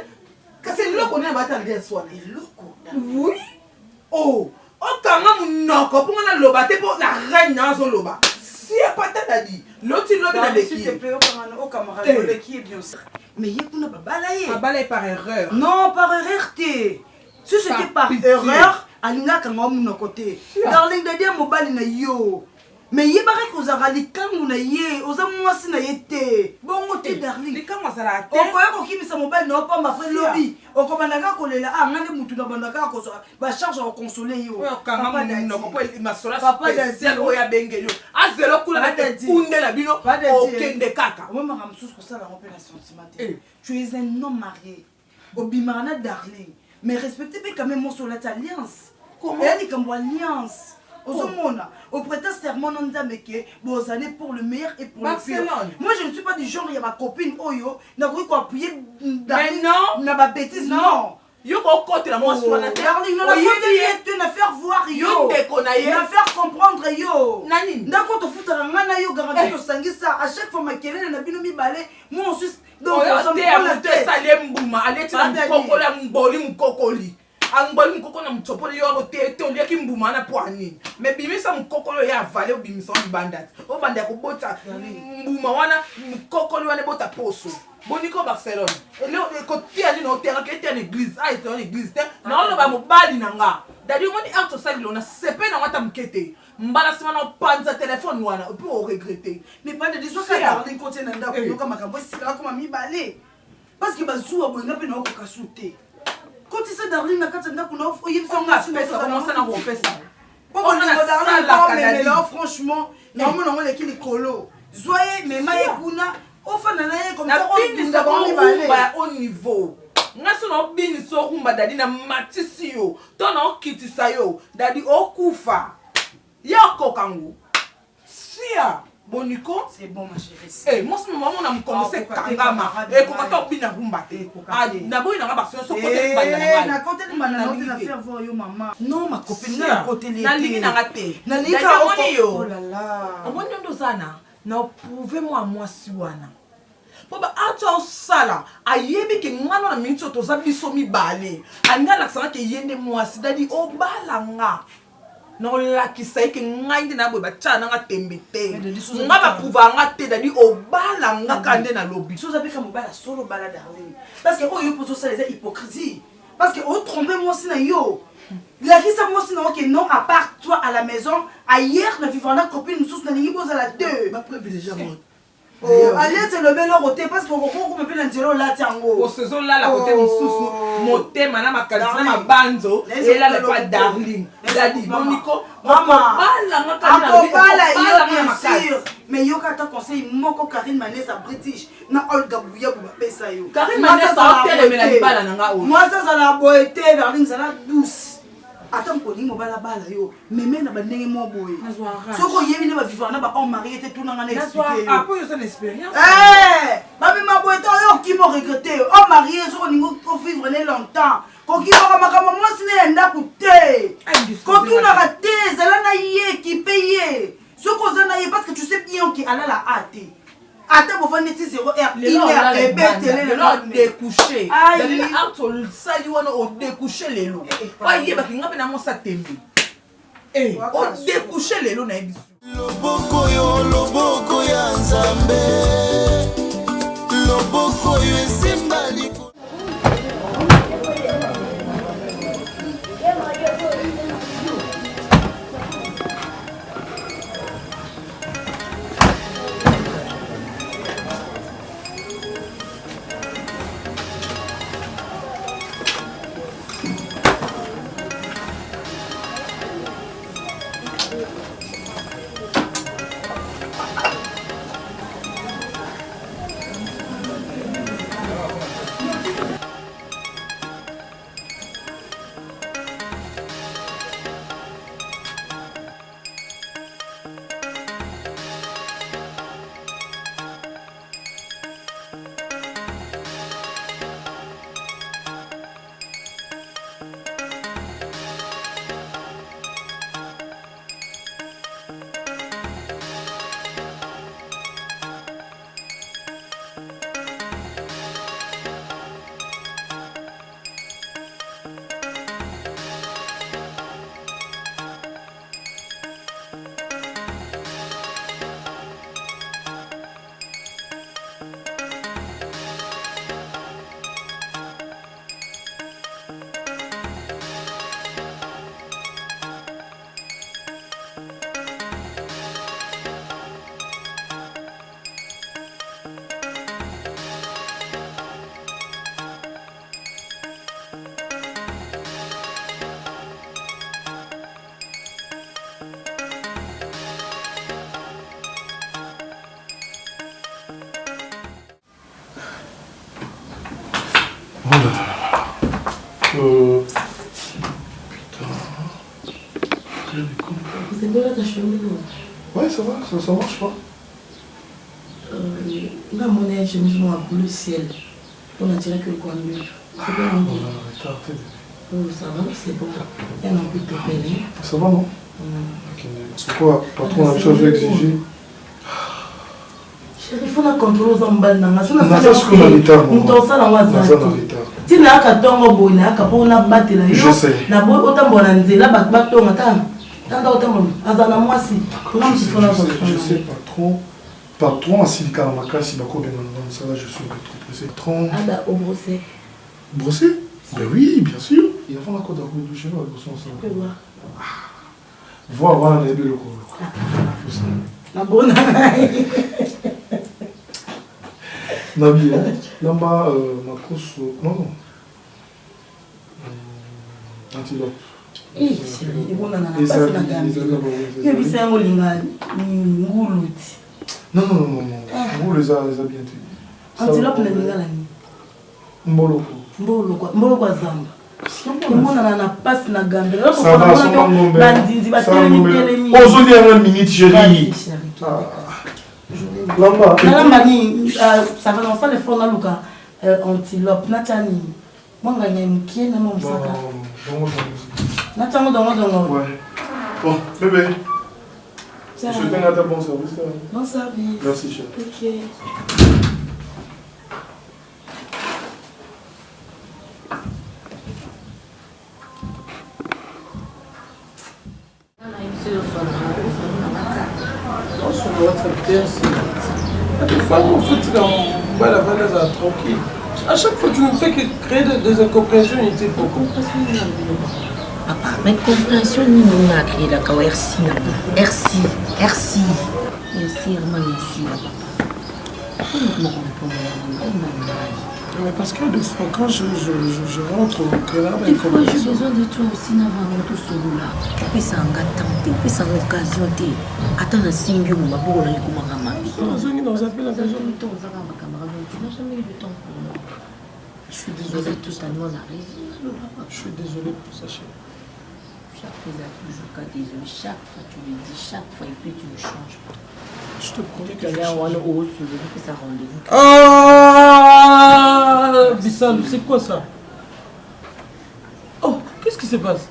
que c'est loko na bata ndé soi loko oui oh okanga munoko pour na loba te pour la reine na zo loba si pas ta dit l'autre lobe na l'équipe s'il te plaît au camarade l'équipe bien sûr mais yekuna babalaye babalaye par erreur non par erreur té si c'était par erreur alinga kanga munoko té darling de dia mobali na yo mais yebaka ko za likangu na ye oza mwasi na ye te bongo te darling likangu asala te okoya ko kimisa mobali na opamba après lobby okomandaka kolela ngane mutu na bandaka ko ba charge ko consoler yo kanga munoko po masola spécial oya bengeyo azelo kula na kunde la bino okende kaka moi manga msusu ko sala ngopela sentiment tu es un homme marié obimana darling mais respectez quand même mon sur l'alliance comment elle dit comme alliance au prétexte serment non d'ameke vos années pour le meilleur et pour le pire. Moi je ne suis pas du genre il y a ma copine Oyo n'a pas appuyer n'a pas bêtise non. Yo ko côté la moi soit na darling non la côté na faire voir yo na faire comprendre yo nani ndako to futa ngana yo garantie to sangisa à chaque fois makelele na bino mibale moi on suit donc on te salem mbuma aleti na kokola mboli mukokoli angoli mukoko na mtopolo yo te olia ki mbuma na poani mais bimisa mukokolo ya vale obimisa mbandati obanda ko bota mbuma wana mukokolo wana bota poso boniko Barcelone ele ko tia ni no terrain ke tia l'église ai to l'église te na ono ba mobali nanga dadi moni auto salilo na sepe na wata mkete mbala sima na panza téléphone wana pour regretter mais pas de disons que darling côté na ndako yoka makambo sika ko mibale parce que bazuwa bonga pe na ko kasute. Quand tu sais darling na kati ndako na ofo yebisa nga pesa commencer na ko pesa on a darling mais là franchement na mona ngole ki likolo zoye mais maye kuna ofana na ye comme ça on ba au niveau ngaso no bini so kumba dadi na matisi yo to na okitisa yo dadi okufa yoko kangu sia boniko c'est bon ma chérie eh moi ce moment on a commencé kangama et ko ka bina kumba te na boy na ba so côté bana na côté bana na faire voir yo maman non ma copine na côté les na lingi na ngate na lika oh là là on ndo sana na prouver moi si wana Boba ato sala ayebi ke ngano na mincho to zabiso mi bale anga la sana ke yende mwasi dadi obalanga no la kisai ke ngainde na boba chana nga tembete nga ba pouvoir nga te dadi obalanga kande na lobby so zabi ka mobala solo bala darling parce que o yo pozo ça les hypocrisie parce que o tromper moi si na yo la qui ça moi si na que non à part toi à la maison ailleurs na vivant na copine nous na lingi boza la deux ma preuve déjà moi. Oh, allez, c'est le bel côté parce qu'on peut bien dire là, tiens, au saison là, la côté sous moté, madame a cadeau, ma banzo, et là, le pas darling. La dit, Monico, maman, mais yo kata conseil, moko Karine Manessa British, na Olga Bouya pour payer ça yo. Karine Manessa a télé, mais la balle nanga ou. Moi, ça, la beauté, darling, ça la douce. Attends pour dire mobala bala yo mais na bandenge mo boy soko yebi ne ba vivre na ba on marié te tout na ngana expliquer ah pour une expérience ba bi ma boy to yo ki mo regretter on marié soko ningo ko vivre ne longtemps ko ki ba makama mo sine nda kuté ko tu na raté zala na ye ki payer soko zana ye parce que tu sais bien que ala la hâte. Attends, vous venez de 0 R. Il est ébêté, le lot découché. Aïe, ça y est, on découché les lots. Aïe, bah, qui n'a pas mon sac tembi. Eh, on découché les lots, n'a pas dit. Loboko yo, loboko ya nzambe. Loboko yo esimbali. Oh là là. C'est bon là ta chemise? Ouais, ça va, ça marche pas. Là, mon chemise noire bleu ciel. On a tiré que le coin bleu. C'est bien en dit. Ça va, c'est bon. Il y a un peu de pépé. Ça va, non? C'est quoi, patron, la chose exiger? Il faut contrôler aux emballes. C'est ce qu'on a l'état. Si na katongo boy na kapona batela yo na boy otambola nzela batonga tanda otambola azana mwasi tuna msifona je sais patron asili kala makasi bako bien dans ça là je suis trop pressé patron ada au brosser ben oui bien sûr il y a la côte à coup de chez nous avec son ça voir les belles la bonne Nabi, là-bas, ma course, non. Antilope. Non, vous les a bien tués. Antilope, n'est pas là. Mbolo. Mbolo zamba. On a pas na gambe. Ça va, ça va. Aujourd'hui, à 1 minute, chérie. Lamba. Ça va dans ça les fonds Luka antilope natani. Moi gagner mkie na mon saka. Natamo dongo. Ouais. Bon, bébé. Je te donne un bon service. Bon service. Merci chérie. OK. Tranquille. À chaque fois, tu ne fais que créer des incompréhensions inutiles. Papa, mais compréhension, ni nous a créé la RC. RC, mais parce que des fois, quand je rentre au créa, des fois, j'ai besoin de toi aussi, n'avant tout celui-là. Puis ça en gâtant, puis ça en occasion. Attends, un signe, je vais vous dire comment on va Je suis désolé. Je suis désolé pour ça, chérie. Chaque fois, toujours qu'à désolé. Chaque fois, tu le dis, chaque fois, et puis tu ne changes pas. Je te promets que je rendez-vous. Ah, Bissal, c'est quoi ça? Oh, qu'est-ce qui se passe?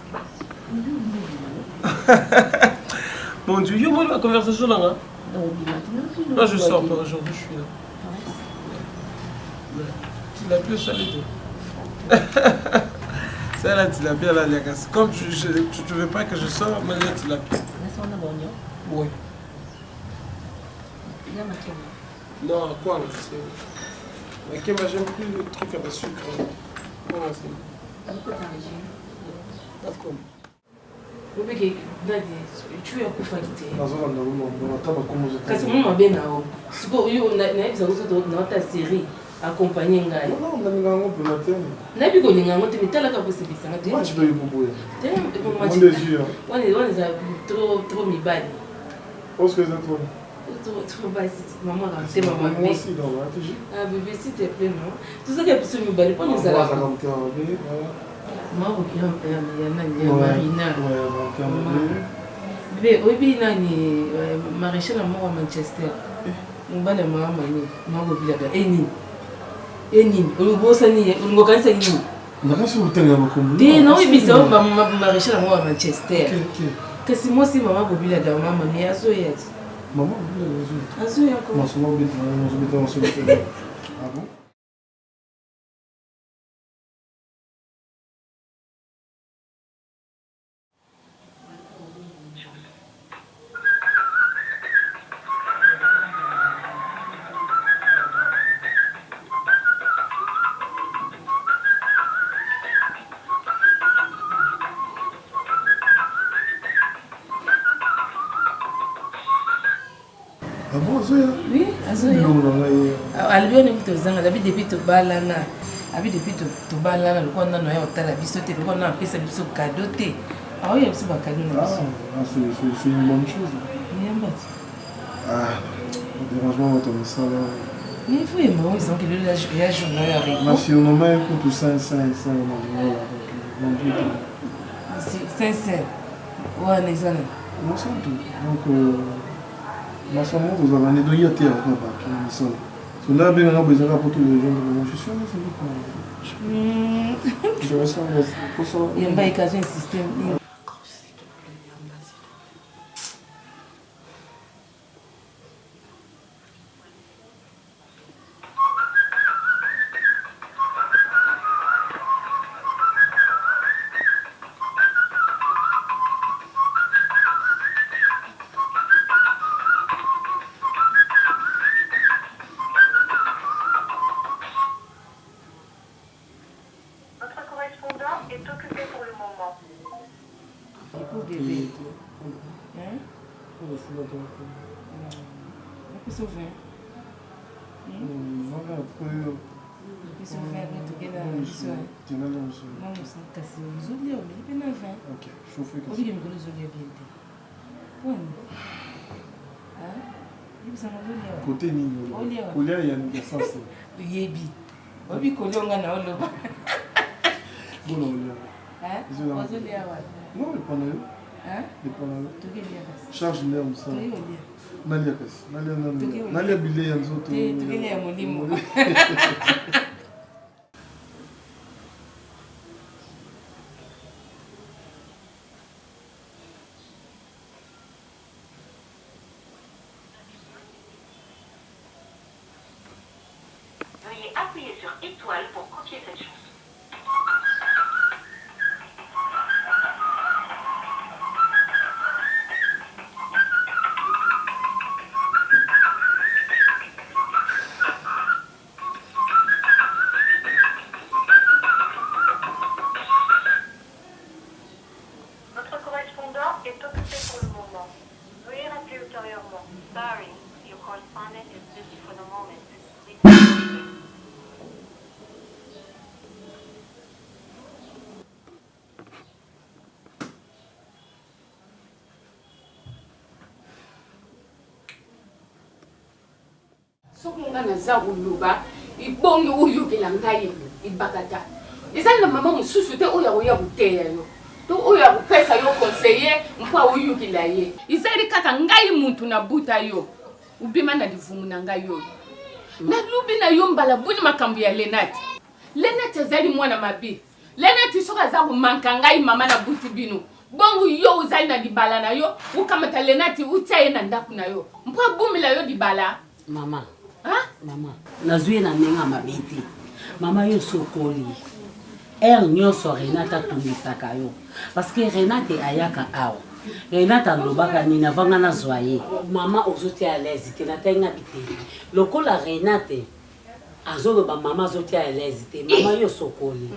Mon Dieu, yo, moi, la conversation là. Là, je sors pas aujourd'hui, je suis là. Tu l'as plus salé. Ça là, tu l'as bien là, les gars. Comme tu ne veux pas que je sorte, mais là, tu l'as plus. Oui. Non, quoi là? Mais j'aime plus le truc avec sucre. Comment c'est? D'accord. Tu es pour faciliter. Parce que moi, bien, si vous avez ta série, accompagner Ngai. Non, on a mis un peu la terre. Nabi ko linga ngote mitala ka possible ça. Moi tu peux y boboya. Moi des yeux. On est trop mibali. Parce que c'est trop. Trop bas maman c'est maman. Moi aussi dans la TG. Ah bébé s'il te plaît non. Tout ça qui est possible mibali pas nous ça. Moi qui un père il y a Marina. Bébé obi nani maréchal à Manchester. Mon bana maman ni maman bila Eni, ulibosani, ulingokanisa nini? Nakasi utanga makombo. Ndio, na wewe bisa marisha na mwa Manchester. Kasi mosi mama bobila da mama ni azo yati. Mama bobila azo yako. Masomo bita. Ah bon? Ah bon, Azoya? Oui, Azoya. Albio ne peut zanga, d'habitude depuis tout balana. Abi depuis tout balana, le qu'on a noyé au tala bisoté, le qu'on a appelé ça biso cadeauté. Ah oui, c'est pas cadeau. C'est une bonne chose. Ah, le dérangement va tomber ça là. Mais il faut aimer, ils ont que le journal avec moi. Si on en met un coup de 5, 5, 5, 5, ouais, les années. Non, c'est tout. Donc, ma soeur, vous avez un édoyer à terre, qui sont. So là, bien, on a besoin pour tous les gens. Je suis sûr que c'est beaucoup. Je ressens pour ça. Il y a un occasion système. Côté Nino, Colia, il y a une sens. Yebi. Obi Colia, on a un lobe. Bon, non, hein? Non, il prend le. Hein? Il prend le. Charge l'herbe, ça. Nalia Kassi. Nalia Bilé, un autre. Veuillez appuyer sur étoile pour copier cette chanson. Notre correspondant est occupé pour le moment. Veuillez rappeler ultérieurement. Sorry, your correspondent is busy for the moment. sokunga naza kuluba ibongi uyukela ngai ibakata izana mama mususu te oya oya kuteya yo to oya kupesa yo conseiller mpa uyukela ye izali kaka ngai muntu na buta yo ubima na divumu na ngai yo na lubi na yo mbala buni makambu ya Lenati zali mwana mabi Lenati soka za kumanka ngai mama na buti bino bongo yo uzali na dibala na yo ukamata Lenati utaye na ndaku na yo mpa bumila yo dibala mama. Mama, nazwi na nenga mabiti. Mama yo sokoli. Nyonso Renata tumisaka yo. Parce que Renate ayaka awa. Renata lobaka nina vanga na zoye. Mama ozoti à l'aise te na tenga bite. Lokola Renate azoloba mama zoti à l'aise te. Mama yo sokoli.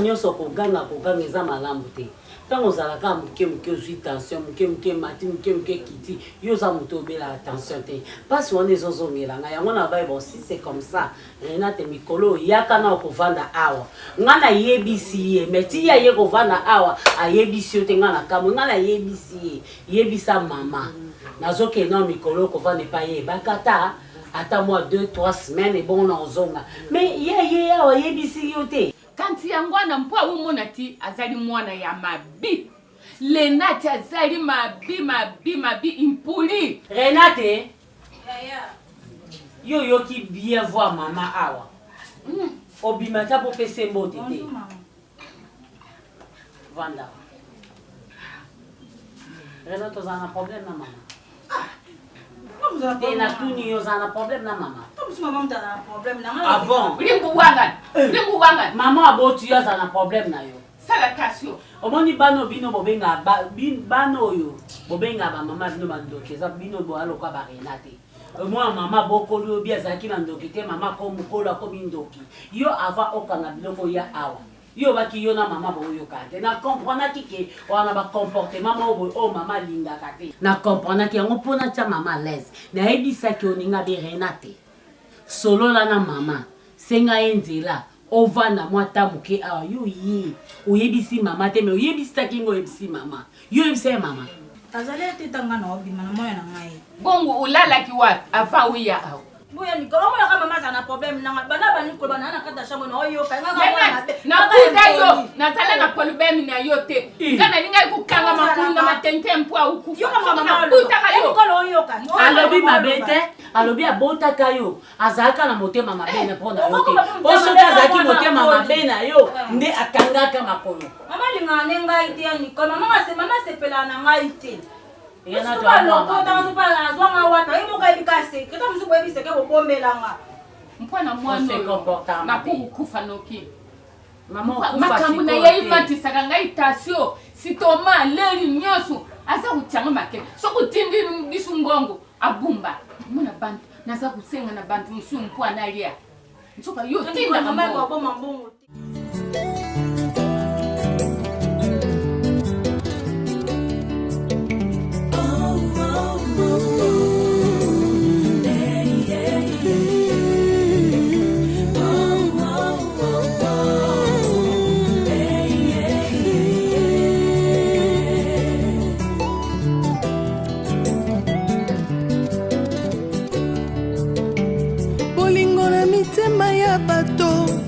Nyonso koganga eza malambu te. Tango zalaka muke ozwi tension muke mati muke kiti yo za muto bela attention te parce on est zozongela nga yango na Bible si c'est comme ça Renate mikolo yaka na okovanda awa ngana yebisi ye meti ya ye kovanda awa ayebisi te ngana kamo ngana yebisi ye yebisa mama nazoke na mikolo okovanda pa ye bakata ata moi 2-3 semaines et bon on zonga mais ye awa yebisi yo te kanti yangwana mpa umonati azali mwana ya mabi Lenati azali mabi impuli Renate yo qui bien voir mama awa obimata pour pese mbote te vanda Renate on a un problème na mama T'es na tuni yo zana problème na mama. Maman t'as un problème na. Ah bon? Lingu wanga. Maman abotu yo zana problème na yo. Salatation. Omoni bano bino bobenga bano yo. Bobenga ba mama bino bandoke za bino bo aloka ba Renate. Moi mama bokoli obi azaki na ndoki te mama ko mukolo ko bindoki. Yo ava okanga biloko ya awa. Yo baki yo na mama boyo kate na comprendre ki wana ba comportement mo o mama linga kate na comprendre ki ngo pona cha mama l'aise na ebisa ki oninga be Renate solo la na mama senga enzela ovana mwata muke awa yo yi oyebisi mama te me oyebisa ki ngo yebisi mama yo yebisa mama azale te tanga na obima na moya na ngai bongo ulala ki wat ava uya aw Boya Nicolas, moi quand maman ça na problème na bana ba Nicolas bana na kata chambre na oyo ka nga na kuta yo na tala na problème na yo te kana linga kukanga makunda matente mpwa ukufa yo kama mama kuta ka yo Nicolas oyo ka alobi mabete alobi abota kayo azaka na motema mabe na pona yo te osoka zaki motema mabe na yo nde akangaka makolo mama linga nenga ite ya Nicolas mama sepela na ngai te yana to mama kota msupa azwanga wata ibo ka bikase keta msupa ebiseke bokomelanga mpwana mwana se comporta na kukufa noki mama kufa makambo na ye imatisaka ngai tasio sitoma leri nyoso asa kutyanga make sokutindi bisu ngongo abumba muna bantu nasa kusenga na bantu musu mpwana alia nsoka yo tinda mama kwa boma mbongo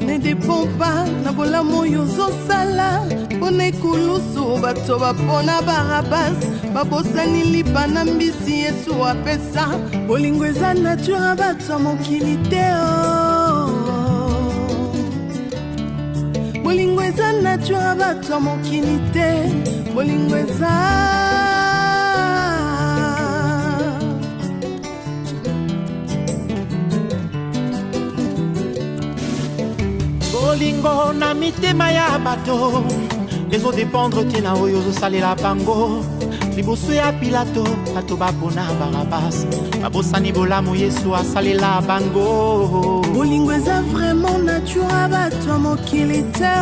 ne dépend pas na bolamu yozo sala pona ekulusu bato bapona barabas babosani lipa na mbisi Yesu apesa bolingo eza nature bato mokili te bolingo eza nature bato mokili te bolingo eza bolingo na mitema ya bato ezodépendre tina oyo ozosalela bango liboso ya Pilato bato bapona Barabas babosani bolamu Yesu asalela bango bolingo eza vraiment nature bato mokili te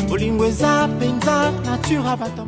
bolingo eza penza nature bato